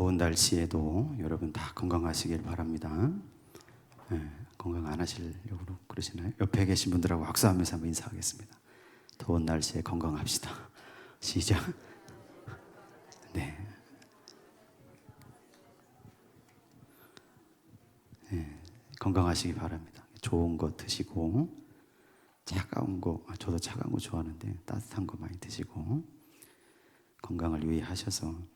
더운 날씨에도 여러분 다 건강하시길 바랍니다. 건강 안 하시려고 그러시나요? 옆에 계신 분들하고 악수하면서 한번 인사하겠습니다. 더운 날씨에 건강합시다. 시작. 네. 건강하시기 바랍니다. 좋은 거 드시고 차가운 거, 저도 차가운 거 좋아하는데 따뜻한 거 많이 드시고 건강을 유의하셔서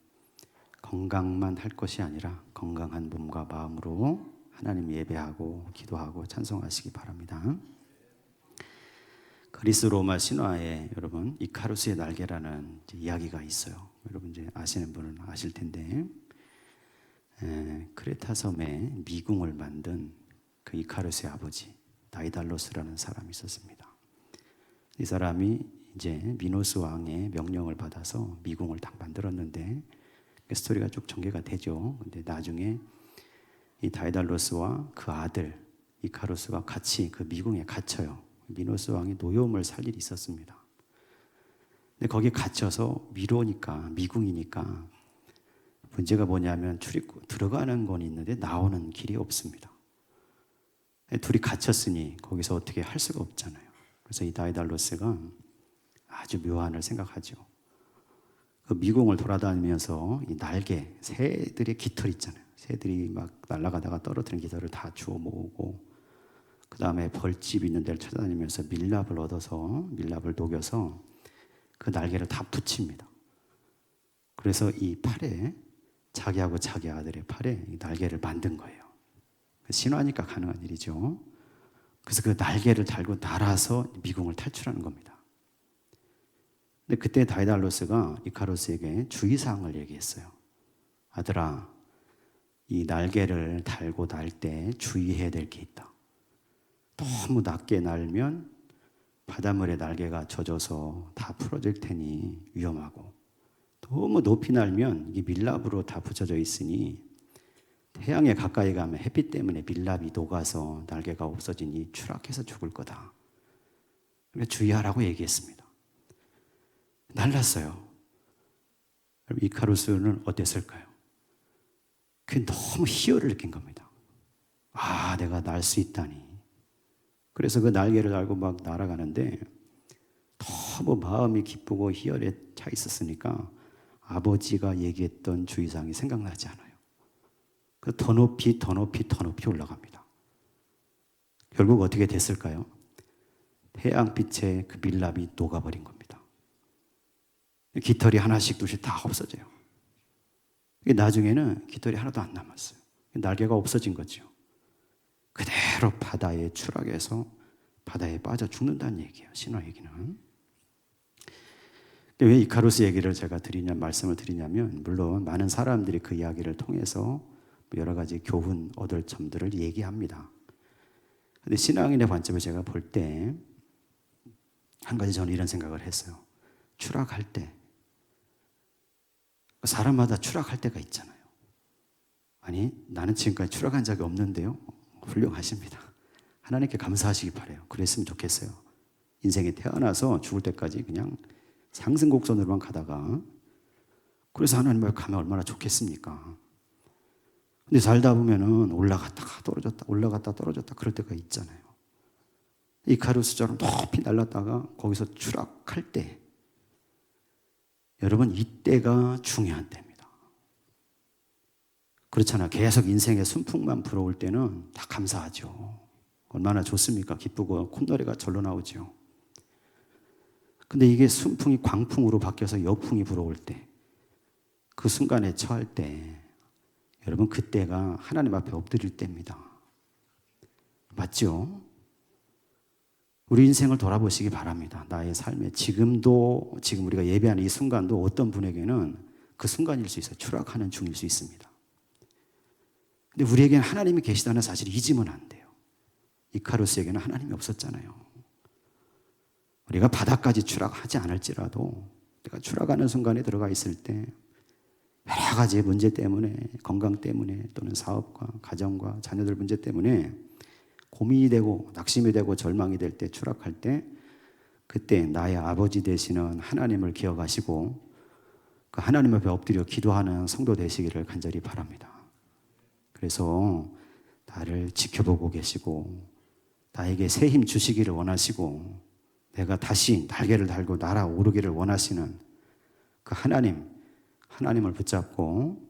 건강만 할 것이 아니라 건강한 몸과 마음으로 하나님 예배하고 기도하고 찬송하시기 바랍니다. 그리스 로마 신화에 여러분 이카루스의 날개라는 이야기가 있어요. 여러분 이제 아시는 분은 아실 텐데 크레타 섬에 미궁을 만든 그 이카루스의 아버지 다이달로스라는 사람이 있었습니다. 이 사람이 이제 미노스 왕의 명령을 받아서 미궁을 딱 만들었는데 그 스토리가 쭉 전개가 되죠. 근데 나중에 이 다이달로스와 그 아들 이카루스가 같이 그 미궁에 갇혀요. 미노스 왕이 노여움을 살 일이 있었습니다. 근데 거기 갇혀서 미로니까 미궁이니까 문제가 뭐냐면 출입구 들어가는 건 있는데 나오는 길이 없습니다. 둘이 갇혔으니 거기서 어떻게 할 수가 없잖아요. 그래서 이 다이달로스가 아주 묘한 을 생각하죠. 그 미궁을 돌아다니면서 이 날개, 새들의 깃털 있잖아요. 새들이 막 날아가다가 떨어뜨린 깃털을 다 주워 모으고 그 다음에 벌집 있는 데를 찾아다니면서 밀랍을 얻어서 밀랍을 녹여서 그 날개를 다 붙입니다. 그래서 이 팔에 자기하고 자기 아들의 팔에 이 날개를 만든 거예요. 신화니까 가능한 일이죠. 그래서 그 날개를 달고 날아서 미궁을 탈출하는 겁니다. 근데 그때 다이달로스가 이카루스에게 주의사항을 얘기했어요. 아들아, 이 날개를 달고 날 때 주의해야 될 게 있다. 너무 낮게 날면 바닷물에 날개가 젖어서 다 풀어질 테니 위험하고, 너무 높이 날면 이게 밀랍으로 다 붙여져 있으니 태양에 가까이 가면 햇빛 때문에 밀랍이 녹아서 날개가 없어지니 추락해서 죽을 거다. 그러니까 주의하라고 얘기했습니다. 날랐어요. 이카루스는 어땠을까요? 그게 너무 희열을 느낀 겁니다. 아, 내가 날 수 있다니. 그래서 그 날개를 달고 막 날아가는데 너무 마음이 기쁘고 희열에 차 있었으니까 아버지가 얘기했던 주의사항이 생각나지 않아요. 더 높이 더 높이 더 높이 올라갑니다. 결국 어떻게 됐을까요? 태양빛에 그 밀랍이 녹아버린 겁니다. 깃털이 하나씩 둘씩 다 없어져요. 나중에는 깃털이 하나도 안 남았어요. 날개가 없어진 거죠. 그대로 바다에 추락해서 바다에 빠져 죽는다는 얘기예요. 신화 얘기는. 왜 이카루스 얘기를 제가 말씀을 드리냐면, 물론 많은 사람들이 그 이야기를 통해서 여러 가지 교훈 얻을 점들을 얘기합니다. 근데 신앙인의 관점을 제가 볼 때 한 가지 저는 이런 생각을 했어요. 추락할 때, 사람마다 추락할 때가 있잖아요. 아니, 나는 지금까지 추락한 적이 없는데요. 훌륭하십니다. 하나님께 감사하시기 바라요. 그랬으면 좋겠어요. 인생에 태어나서 죽을 때까지 그냥 상승곡선으로만 가다가, 그래서 하나님 앞에 가면 얼마나 좋겠습니까? 근데 살다 보면은 올라갔다가 떨어졌다, 올라갔다 떨어졌다 그럴 때가 있잖아요. 이카루스처럼 높이 날랐다가 거기서 추락할 때, 여러분 이때가 중요한 때입니다. 그렇잖아요. 계속 인생의 순풍만 불어올 때는 다 감사하죠. 얼마나 좋습니까? 기쁘고 콧노래가 절로 나오죠. 근데 이게 순풍이 광풍으로 바뀌어서 역풍이 불어올 때, 그 순간에 처할 때, 여러분 그때가 하나님 앞에 엎드릴 때입니다. 맞죠? 우리 인생을 돌아보시기 바랍니다. 나의 삶에 지금 우리가 예배하는 이 순간도 어떤 분에게는 그 순간일 수 있어요. 추락하는 중일 수 있습니다. 근데 우리에게는 하나님이 계시다는 사실을 잊으면 안 돼요. 이카루스에게는 하나님이 없었잖아요. 우리가 바다까지 추락하지 않을지라도 내가 추락하는 순간에 들어가 있을 때 여러 가지 문제 때문에, 건강 때문에, 또는 사업과 가정과 자녀들 문제 때문에 고민이 되고 낙심이 되고 절망이 될 때, 추락할 때, 그때 나의 아버지 되시는 하나님을 기억하시고 그 하나님 앞에 엎드려 기도하는 성도 되시기를 간절히 바랍니다. 그래서 나를 지켜보고 계시고 나에게 새 힘 주시기를 원하시고 내가 다시 날개를 달고 날아오르기를 원하시는 그 하나님을 붙잡고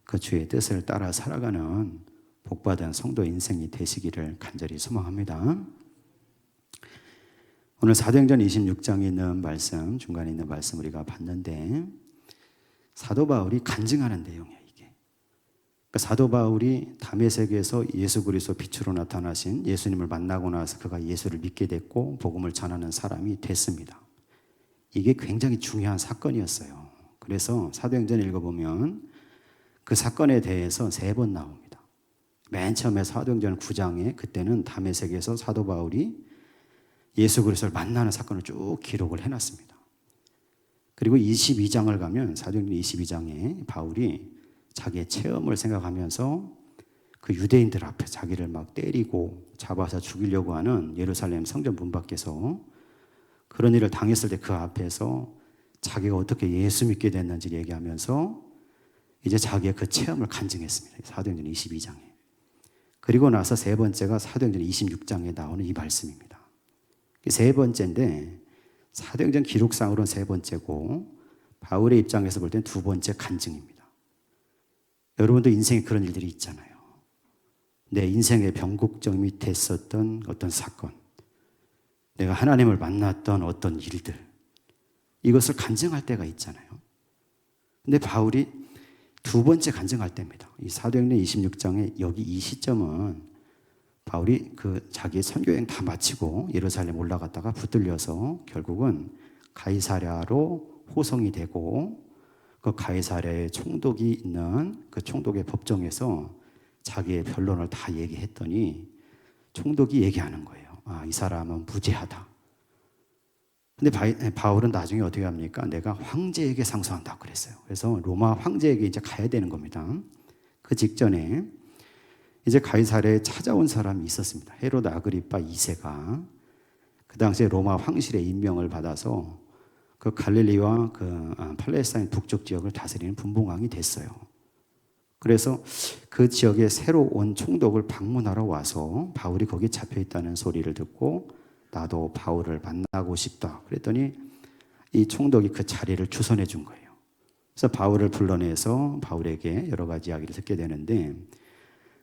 그 주의 뜻을 따라 살아가는 복받은 성도 인생이 되시기를 간절히 소망합니다. 오늘 사도행전 26장에 있는 말씀, 중간에 있는 말씀 우리가 봤는데 사도 바울이 간증하는 내용이에요. 이게 그러니까 사도 바울이 다메섹에서 예수 그리스도 빛으로 나타나신 예수님을 만나고 나서 그가 예수를 믿게 됐고 복음을 전하는 사람이 됐습니다. 이게 굉장히 중요한 사건이었어요. 그래서 사도행전 읽어보면 그 사건에 대해서 3번 나옵니다. 맨 처음에 사도행전 9장에 그때는 다메섹에서 사도 바울이 예수 그리스도를 만나는 사건을 쭉 기록을 해놨습니다. 그리고 22장을 가면 사도행전 22장에 바울이 자기의 체험을 생각하면서 그 유대인들 앞에 자기를 막 때리고 잡아서 죽이려고 하는 예루살렘 성전 문 밖에서 그런 일을 당했을 때 그 앞에서 자기가 어떻게 예수 믿게 됐는지 얘기하면서 이제 자기의 그 체험을 간증했습니다. 사도행전 22장에. 그리고 나서 3번째가 사도행전 26장에 나오는 이 말씀입니다. 3번째인데 사도행전 기록상으로는 3번째고 바울의 입장에서 볼 때는 2번째 간증입니다. 여러분도 인생에 그런 일들이 있잖아요. 내 인생의 변곡점이 됐었던 어떤 사건, 내가 하나님을 만났던 어떤 일들, 이것을 간증할 때가 있잖아요. 근데 바울이 2번째 간증할 때입니다. 이 사도행전 26장에 여기 이 시점은 바울이 그 자기의 선교여행 다 마치고 예루살렘 올라갔다가 붙들려서 결국은 가이사랴로 호송이 되고 그 가이사랴에 총독이 있는 그 총독의 법정에서 자기의 변론을 다 얘기했더니 총독이 얘기하는 거예요. 아, 이 사람은 무죄하다. 근데 바울은 나중에 어떻게 합니까? 내가 황제에게 상소한다고 그랬어요. 그래서 로마 황제에게 이제 가야 되는 겁니다. 그 직전에 이제 가이사랴에 찾아온 사람이 있었습니다. 헤로드 아그리파 2세가 그 당시에 로마 황실의 임명을 받아서 그 갈릴리와 그 팔레스타인 북쪽 지역을 다스리는 분봉왕이 됐어요. 그래서 그 지역에 새로 온 총독을 방문하러 와서 바울이 거기 잡혀 있다는 소리를 듣고 나도 바울을 만나고 싶다. 그랬더니 이 총독이 그 자리를 주선해 준 거예요. 그래서 바울을 불러내서 바울에게 여러 가지 이야기를 듣게 되는데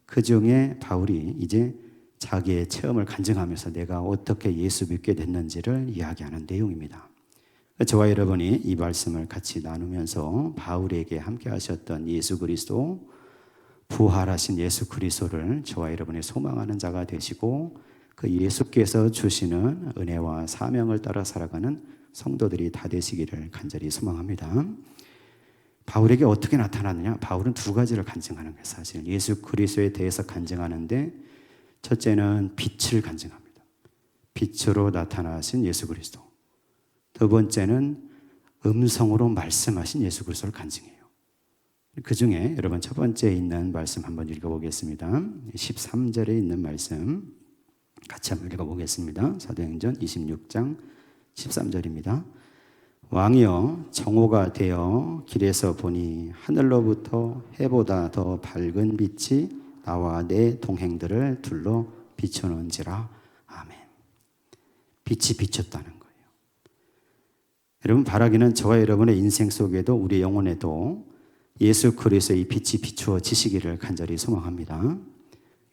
그 중에 바울이 이제 자기의 체험을 간증하면서 내가 어떻게 예수 믿게 됐는지를 이야기하는 내용입니다. 저와 여러분이 이 말씀을 같이 나누면서 바울에게 함께 하셨던 예수 그리스도, 부활하신 예수 그리스도를 저와 여러분이 소망하는 자가 되시고 그 예수께서 주시는 은혜와 사명을 따라 살아가는 성도들이 다 되시기를 간절히 소망합니다. 바울에게 어떻게 나타났느냐? 바울은 2가지를 간증하는 거예요. 사실 예수 그리스도에 대해서 간증하는데 첫째는 빛을 간증합니다. 빛으로 나타나신 예수 그리스도. 2번째는 음성으로 말씀하신 예수 그리스도를 간증해요. 그 중에 여러분 첫 번째에 있는 말씀 한번 읽어보겠습니다. 13절에 있는 말씀 같이 한번 읽어보겠습니다. 사도행전 26장 13절입니다. 왕이여 정오가 되어 길에서 보니 하늘로부터 해보다 더 밝은 빛이 나와 내 동행들을 둘러 비추는지라. 아멘. 빛이 비쳤다는 거예요. 여러분 바라기는 저와 여러분의 인생 속에도 우리 영혼에도 예수 그리스도의 빛이 비추어지시기를 간절히 소망합니다.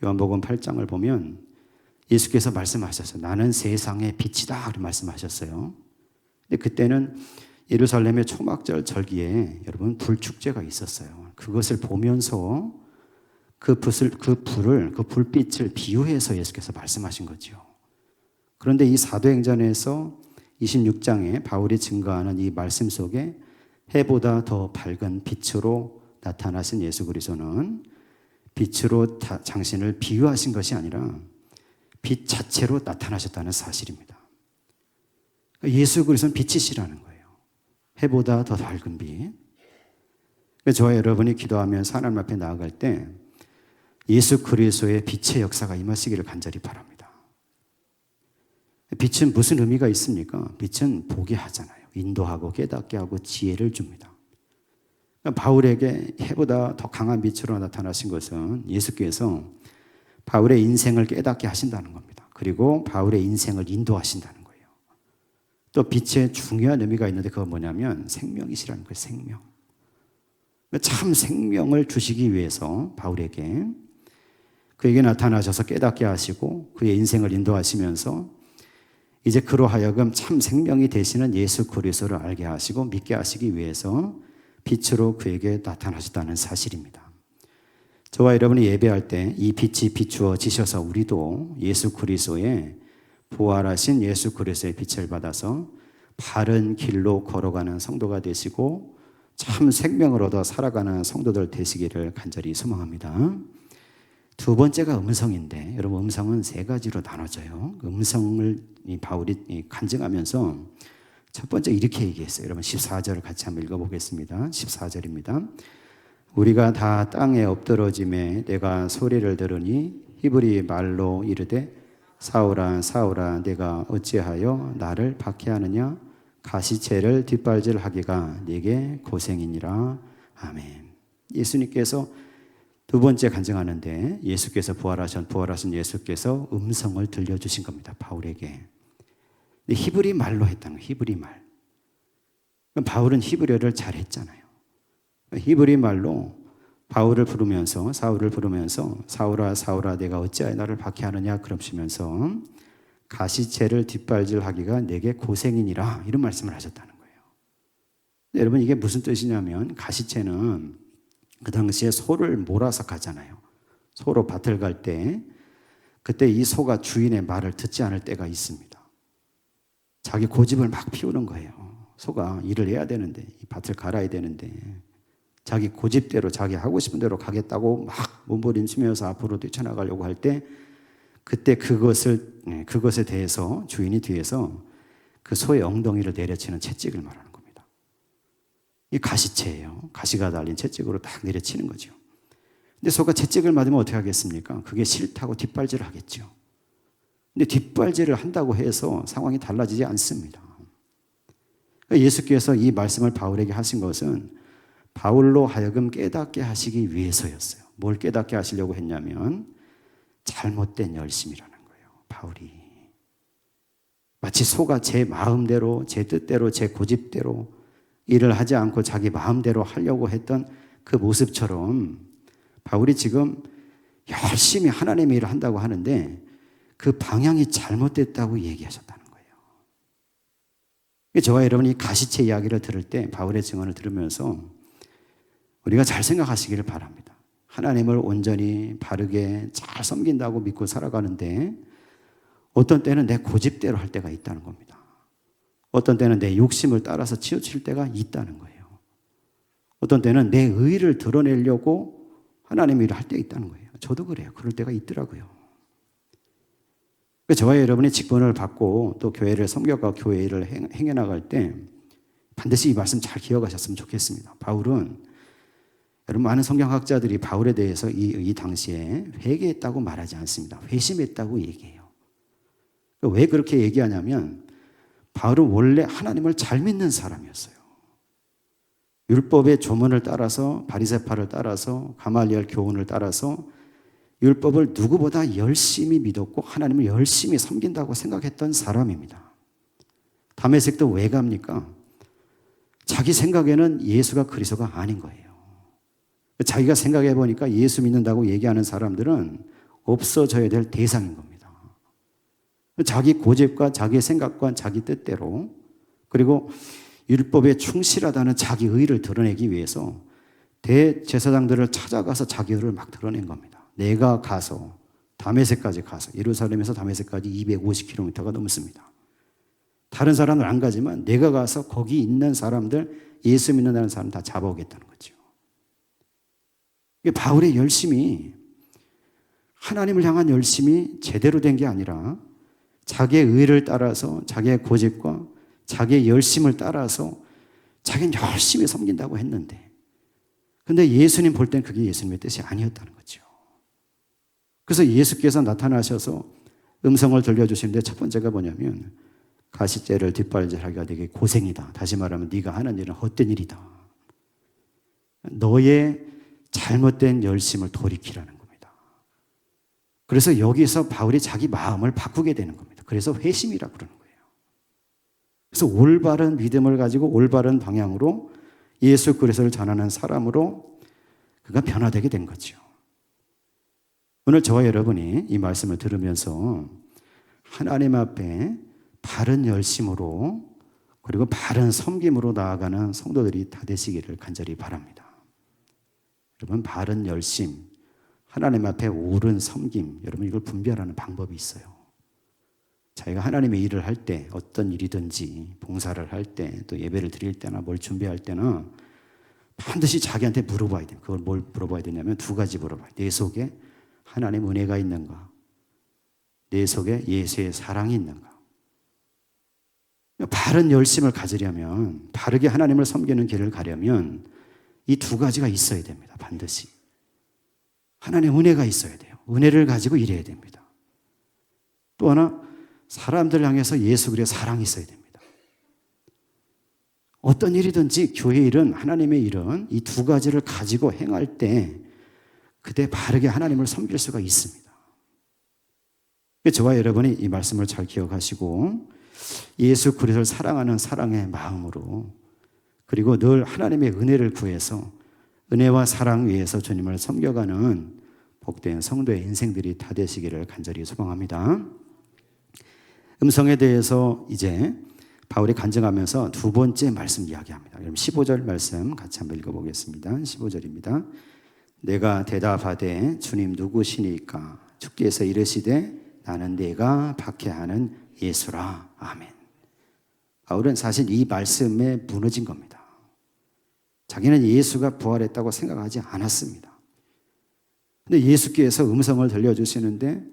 요한복음 8장을 보면 예수께서 말씀하셨어요. 나는 세상의 빛이다. 그렇게 말씀하셨어요. 근데 그때는 예루살렘의 초막절 절기에 여러분 불축제가 있었어요. 그것을 보면서 그 불빛을 비유해서 예수께서 말씀하신 거죠. 그런데 이 사도행전에서 26장에 바울이 증거하는 이 말씀 속에 해보다 더 밝은 빛으로 나타나신 예수 그리스도는 빛으로 당신을 비유하신 것이 아니라 빛 자체로 나타나셨다는 사실입니다. 예수 그리스도는 빛이시라는 거예요. 해보다 더 밝은 빛. 저와 여러분이 기도하면서 하나님 앞에 나아갈 때 예수 그리스도의 빛의 역사가 임하시기를 간절히 바랍니다. 빛은 무슨 의미가 있습니까? 빛은 보게 하잖아요. 인도하고 깨닫게 하고 지혜를 줍니다. 바울에게 해보다 더 강한 빛으로 나타나신 것은 예수께서 바울의 인생을 깨닫게 하신다는 겁니다. 그리고 바울의 인생을 인도하신다는 거예요. 또 빛의 중요한 의미가 있는데 그건 뭐냐면 생명이시라는 거예요. 생명. 참 생명을 주시기 위해서 바울에게 그에게 나타나셔서 깨닫게 하시고 그의 인생을 인도하시면서 이제 그로 하여금 참 생명이 되시는 예수 그리스도를 알게 하시고 믿게 하시기 위해서 빛으로 그에게 나타나셨다는 사실입니다. 저와 여러분이 예배할 때 이 빛이 비추어지셔서 우리도 예수 그리스도의 부활하신 예수 그리스도의 빛을 받아서 바른 길로 걸어가는 성도가 되시고 참 생명을 얻어 살아가는 성도들 되시기를 간절히 소망합니다. 두 번째가 음성인데 여러분 음성은 세 가지로 나눠져요. 음성을 바울이 간증하면서 첫 번째 이렇게 얘기했어요. 여러분 14절을 같이 한번 읽어보겠습니다. 14절입니다. 우리가 다 땅에 엎드러짐에 내가 소리를 들으니 히브리 말로 이르되 사울아 사울아 내가 어찌하여 나를 박해하느냐 가시체를 뒷발질하기가 네게 고생이니라. 아멘. 예수님께서 두 번째 간증하는데 예수께서 부활하신 예수께서 음성을 들려주신 겁니다. 바울에게. 히브리 말로 했다는 거예요. 히브리 말. 바울은 히브리어를 잘했잖아요. 히브리 말로 바울을 부르면서 사울을 부르면서 사울아 사울아 내가 어찌하여 나를 박해하느냐 그러시면서 가시체를 뒷발질하기가 내게 고생이니라 이런 말씀을 하셨다는 거예요. 여러분 이게 무슨 뜻이냐면 가시체는 그 당시에 소를 몰아서 가잖아요. 소로 밭을 갈 때 그때 이 소가 주인의 말을 듣지 않을 때가 있습니다. 자기 고집을 막 피우는 거예요. 소가 일을 해야 되는데 이 밭을 갈아야 되는데 자기 고집대로 자기 하고 싶은 대로 가겠다고 막 몸부림치면서 앞으로 뛰쳐나가려고 할 때 그때 그것에 대해서 주인이 뒤에서 그 소의 엉덩이를 내려치는 채찍을 말하는 겁니다. 이 가시채예요. 가시가 달린 채찍으로 딱 내려치는 거죠. 근데 소가 채찍을 맞으면 어떻게 하겠습니까? 그게 싫다고 뒷발질을 하겠죠. 근데 뒷발질을 한다고 해서 상황이 달라지지 않습니다. 예수께서 이 말씀을 바울에게 하신 것은 바울로 하여금 깨닫게 하시기 위해서였어요. 뭘 깨닫게 하시려고 했냐면 잘못된 열심이라는 거예요. 바울이 마치 소가 제 마음대로 제 뜻대로 제 고집대로 일을 하지 않고 자기 마음대로 하려고 했던 그 모습처럼 바울이 지금 열심히 하나님의 일을 한다고 하는데 그 방향이 잘못됐다고 얘기하셨다는 거예요. 저와 여러분이 가시체 이야기를 들을 때 바울의 증언을 들으면서 우리가 잘 생각하시기를 바랍니다. 하나님을 온전히 바르게 잘 섬긴다고 믿고 살아가는데 어떤 때는 내 고집대로 할 때가 있다는 겁니다. 어떤 때는 내 욕심을 따라서 치우칠 때가 있다는 거예요. 어떤 때는 내 의의를 드러내려고 하나님의 일을 할 때 있다는 거예요. 저도 그래요. 그럴 때가 있더라고요. 저와 여러분이 직분을 받고 또 교회를 섬겨가 교회 일을 행해 나갈 때 반드시 이 말씀 잘 기억하셨으면 좋겠습니다. 바울은 여러분 많은 성경학자들이 바울에 대해서 이 당시에 회개했다고 말하지 않습니다. 회심했다고 얘기해요. 왜 그렇게 얘기하냐면 바울은 원래 하나님을 잘 믿는 사람이었어요. 율법의 조문을 따라서 바리새파를 따라서 가말리엘 교훈을 따라서 율법을 누구보다 열심히 믿었고 하나님을 열심히 섬긴다고 생각했던 사람입니다. 다메섹도 왜 갑니까? 자기 생각에는 예수가 그리스도가 아닌 거예요. 자기가 생각해 보니까 예수 믿는다고 얘기하는 사람들은 없어져야 될 대상인 겁니다. 자기 고집과 자기 생각과 자기 뜻대로 그리고 율법에 충실하다는 자기 의의를 드러내기 위해서 대제사장들을 찾아가서 자기 의를 막 드러낸 겁니다. 내가 가서 다메섹까지 가서 예루살렘에서 다메섹까지 250km가 넘습니다. 다른 사람은 안 가지만 내가 가서 거기 있는 사람들 예수 믿는다는 사람 다 잡아오겠다는 거죠. 바울의 열심이 하나님을 향한 열심이 제대로 된 게 아니라 자기의 의를 따라서 자기의 고집과 자기의 열심을 따라서 자기는 열심히 섬긴다고 했는데 근데 예수님 볼 땐 그게 예수님의 뜻이 아니었다는 거죠. 그래서 예수께서 나타나셔서 음성을 들려주시는데 첫 번째가 뭐냐면 가시째를 뒷발질하기가 되게 고생이다. 다시 말하면 네가 하는 일은 헛된 일이다. 너의 잘못된 열심을 돌이키라는 겁니다. 그래서 여기서 바울이 자기 마음을 바꾸게 되는 겁니다. 그래서 회심이라고 그러는 거예요. 그래서 올바른 믿음을 가지고 올바른 방향으로 예수 그리스도를 전하는 사람으로 그가 변화되게 된 거죠. 오늘 저와 여러분이 이 말씀을 들으면서 하나님 앞에 바른 열심으로 그리고 바른 섬김으로 나아가는 성도들이 다 되시기를 간절히 바랍니다. 여러분, 바른 열심, 하나님 앞에 옳은 섬김, 여러분 이걸 분별하는 방법이 있어요. 자기가 하나님의 일을 할 때, 어떤 일이든지 봉사를 할 때, 또 예배를 드릴 때나 뭘 준비할 때나 반드시 자기한테 물어봐야 돼요. 그걸 뭘 물어봐야 되냐면 두 가지 물어봐요. 내 속에 하나님 은혜가 있는가? 내 속에 예수의 사랑이 있는가? 바른 열심을 가지려면, 바르게 하나님을 섬기는 길을 가려면 이 두 가지가 있어야 됩니다. 반드시. 하나님의 은혜가 있어야 돼요. 은혜를 가지고 일해야 됩니다. 또 하나, 사람들을 향해서 예수 그리스도의 사랑이 있어야 됩니다. 어떤 일이든지 교회 일은, 하나님의 일은 이 두 가지를 가지고 행할 때 그때 바르게 하나님을 섬길 수가 있습니다. 저와 여러분이 이 말씀을 잘 기억하시고 예수 그리스도를 사랑하는 사랑의 마음으로, 그리고 늘 하나님의 은혜를 구해서 은혜와 사랑 위에서 주님을 섬겨가는 복된 성도의 인생들이 다 되시기를 간절히 소망합니다. 음성에 대해서 이제 바울이 간증하면서 두 번째 말씀 이야기합니다. 그럼 15절 말씀 같이 한번 읽어보겠습니다. 15절입니다. 내가 대답하되 주님 누구시니까? 주께서 이르시되 나는 내가 박해하는 예수라. 아멘. 바울은 사실 이 말씀에 무너진 겁니다. 자기는 예수가 부활했다고 생각하지 않았습니다. 근데 예수께서 음성을 들려주시는데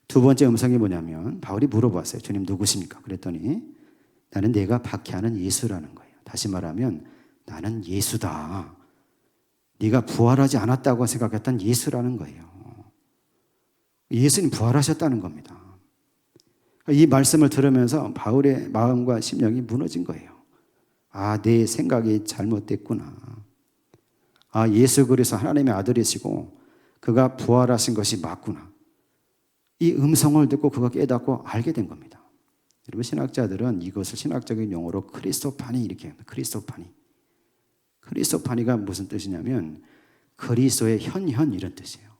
두 번째 음성이 뭐냐면 바울이 물어봤어요. 주님 누구십니까? 그랬더니 나는 내가 박해하는 예수라는 거예요. 다시 말하면 나는 예수다. 네가 부활하지 않았다고 생각했던 예수라는 거예요. 예수님 부활하셨다는 겁니다. 이 말씀을 들으면서 바울의 마음과 심령이 무너진 거예요. 아, 내 생각이 잘못됐구나. 아, 예수 그리스도 하나님의 아들이시고 그가 부활하신 것이 맞구나. 이 음성을 듣고 그가 깨닫고 알게 된 겁니다. 여러분, 신학자들은 이것을 신학적인 용어로 크리스토파니 이렇게 합니다. 크리스토파니. 크리스토파니가 무슨 뜻이냐면 그리스도의 현현 이런 뜻이에요.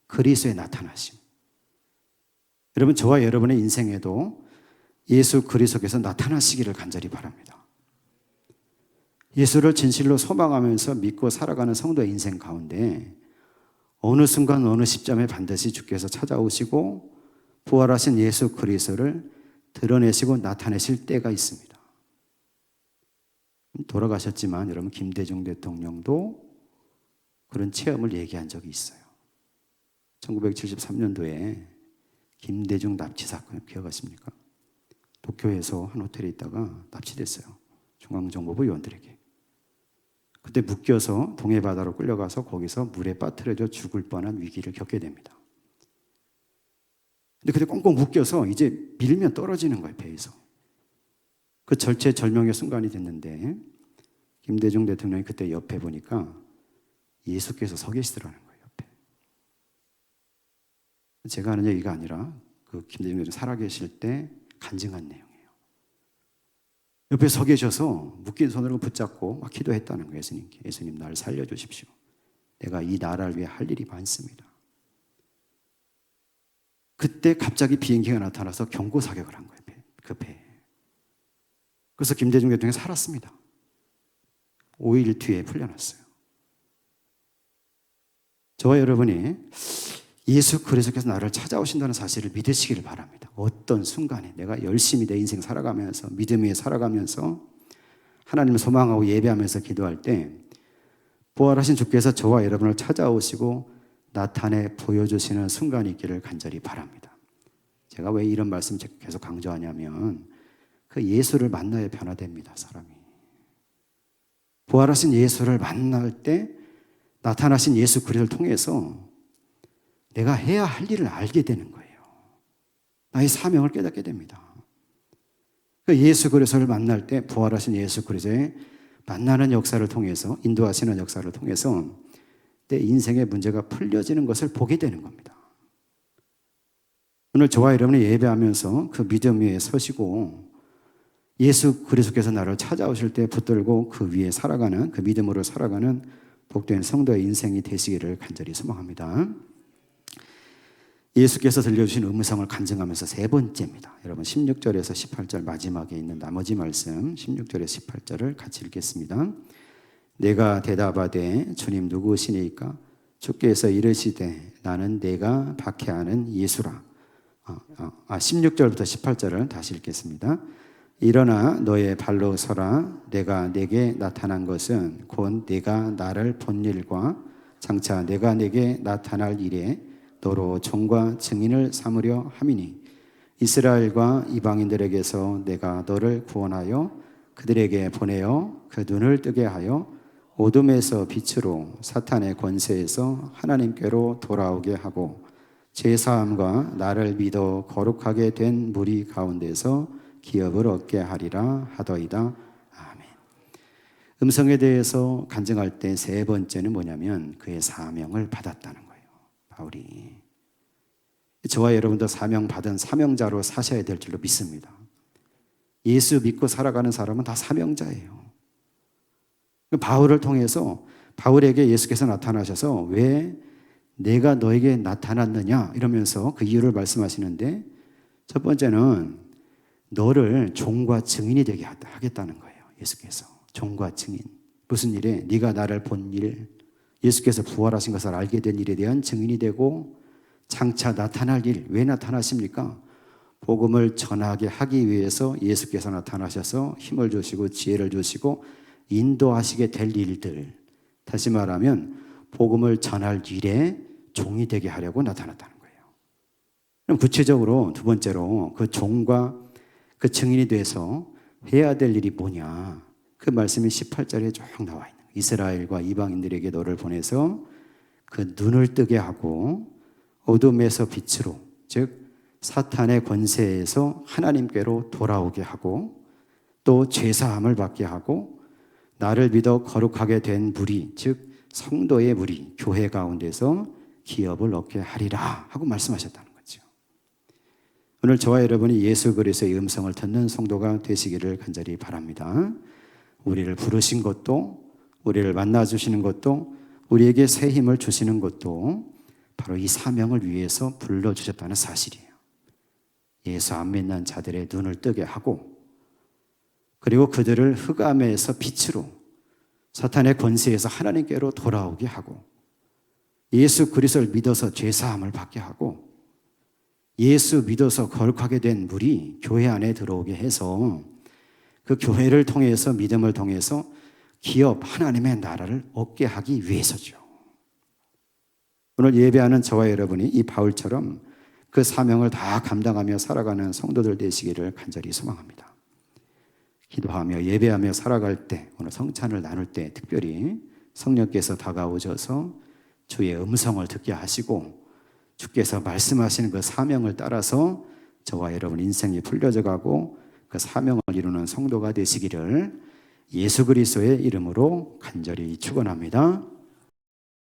그리스도의 나타나심. 여러분, 저와 여러분의 인생에도 예수 그리스도께서 나타나시기를 간절히 바랍니다. 예수를 진실로 소망하면서 믿고 살아가는 성도의 인생 가운데 어느 순간 어느 시점에 반드시 주께서 찾아오시고 부활하신 예수 그리스도를 드러내시고 나타내실 때가 있습니다. 돌아가셨지만 여러분, 김대중 대통령도 그런 체험을 얘기한 적이 있어요. 1973년도에 김대중 납치 사건 기억하십니까? 도쿄에서 한 호텔에 있다가 납치됐어요. 중앙정보부 요원들에게. 그때 묶여서 동해바다로 끌려가서 거기서 물에 빠뜨려져 죽을 뻔한 위기를 겪게 됩니다. 근데 그때 꽁꽁 묶여서 이제 밀면 떨어지는 거예요, 배에서. 그 절체절명의 순간이 됐는데 김대중 대통령이 그때 옆에 보니까 예수께서 서 계시더라는 거예요, 옆에. 제가 하는 얘기가 아니라 그 김대중 대통령이 살아계실 때 간증한 내용이에요. 옆에 서 계셔서 묶인 손으로 붙잡고 막 기도했다는 거예요, 예수님께. 예수님, 나를 살려주십시오. 내가 이 나라를 위해 할 일이 많습니다. 그때 갑자기 비행기가 나타나서 경고 사격을 한 거예요, 그 배에. 그래서 김대중 대통령이 살았습니다. 5일 뒤에 풀려났어요. 저와 여러분이 예수 그리스도께서 나를 찾아오신다는 사실을 믿으시기를 바랍니다. 어떤 순간에 내가 열심히 내 인생 살아가면서 믿음 위에 살아가면서 하나님을 소망하고 예배하면서 기도할 때 부활하신 주께서 저와 여러분을 찾아오시고 나타내 보여주시는 순간이 있기를 간절히 바랍니다. 제가 왜 이런 말씀 계속 강조하냐면 그 예수를 만나야 변화됩니다, 사람이. 부활하신 예수를 만날 때 나타나신 예수 그리스도를 통해서 내가 해야 할 일을 알게 되는 거예요. 나의 사명을 깨닫게 됩니다. 그 예수 그리스도를 만날 때 부활하신 예수 그리스도의 만나는 역사를 통해서, 인도하시는 역사를 통해서 내 인생의 문제가 풀려지는 것을 보게 되는 겁니다. 오늘 저와 여러분이 예배하면서 그 믿음 위에 서시고 예수 그리스도께서 나를 찾아오실 때 붙들고 그 위에 살아가는, 그 믿음으로 살아가는 복된 성도의 인생이 되시기를 간절히 소망합니다. 예수께서 들려주신 음성을 간증하면서 세 번째입니다. 여러분 16절에서 18절 마지막에 있는 나머지 말씀 16절에서 18절을 같이 읽겠습니다. 내가 대답하되 주님 누구시니까? 주께서 이르시되 나는 내가 박해하는 예수라. 16절부터 18절을 다시 읽겠습니다. 일어나 너의 발로 서라. 내가 내게 나타난 것은 곧 내가 나를 본 일과 장차 내가 내게 나타날 일에 너로 종과 증인을 삼으려 함이니 이스라엘과 이방인들에게서 내가 너를 구원하여 그들에게 보내어 그 눈을 뜨게 하여 어둠에서 빛으로 사탄의 권세에서 하나님께로 돌아오게 하고 죄사함과 나를 믿어 거룩하게 된 무리 가운데서 기업을 얻게 하리라 하더이다. 아멘. 음성에 대해서 간증할 때 세 번째는 뭐냐면 그의 사명을 받았다는 거예요. 바울이. 저와 여러분도 사명 받은 사명자로 사셔야 될 줄로 믿습니다. 예수 믿고 살아가는 사람은 다 사명자예요. 바울을 통해서 바울에게 예수께서 나타나셔서 왜 내가 너에게 나타났느냐 이러면서 그 이유를 말씀하시는데 첫 번째는 너를 종과 증인이 되게 하겠다는 거예요. 예수께서 종과 증인. 무슨 일에? 네가 나를 본 일, 예수께서 부활하신 것을 알게 된 일에 대한 증인이 되고 장차 나타날 일. 왜 나타나십니까? 복음을 전하게 하기 위해서 예수께서 나타나셔서 힘을 주시고 지혜를 주시고 인도하시게 될 일들, 다시 말하면 복음을 전할 일에 종이 되게 하려고 나타났다는 거예요. 그럼 구체적으로 두 번째로 그 종과 그 증인이 돼서 해야 될 일이 뭐냐, 그 말씀이 18절에 쭉 나와 있는 거예요. 이스라엘과 이방인들에게 너를 보내서 그 눈을 뜨게 하고 어둠에서 빛으로, 즉 사탄의 권세에서 하나님께로 돌아오게 하고 또 죄사함을 받게 하고 나를 믿어 거룩하게 된 무리, 즉 성도의 무리, 교회 가운데서 기업을 얻게 하리라 하고 말씀하셨다는 거죠. 오늘 저와 여러분이 예수 그리스도의 음성을 듣는 성도가 되시기를 간절히 바랍니다. 우리를 부르신 것도, 우리를 만나주시는 것도, 우리에게 새 힘을 주시는 것도 바로 이 사명을 위해서 불러주셨다는 사실이에요. 예수 안 믿는 자들의 눈을 뜨게 하고 그리고 그들을 흑암에서 빛으로, 사탄의 권세에서 하나님께로 돌아오게 하고 예수 그리스도를 믿어서 죄사함을 받게 하고 예수 믿어서 거룩하게 된 물이 교회 안에 들어오게 해서 그 교회를 통해서, 믿음을 통해서 기업 하나님의 나라를 얻게 하기 위해서죠. 오늘 예배하는 저와 여러분이 이 바울처럼 그 사명을 다 감당하며 살아가는 성도들 되시기를 간절히 소망합니다. 기도하며 예배하며 살아갈 때, 오늘 성찬을 나눌 때 특별히 성령께서 다가오셔서 주의 음성을 듣게 하시고 주께서 말씀하시는 그 사명을 따라서 저와 여러분 인생이 풀려져 가고 그 사명을 이루는 성도가 되시기를 예수 그리스도의 이름으로 간절히 축원합니다.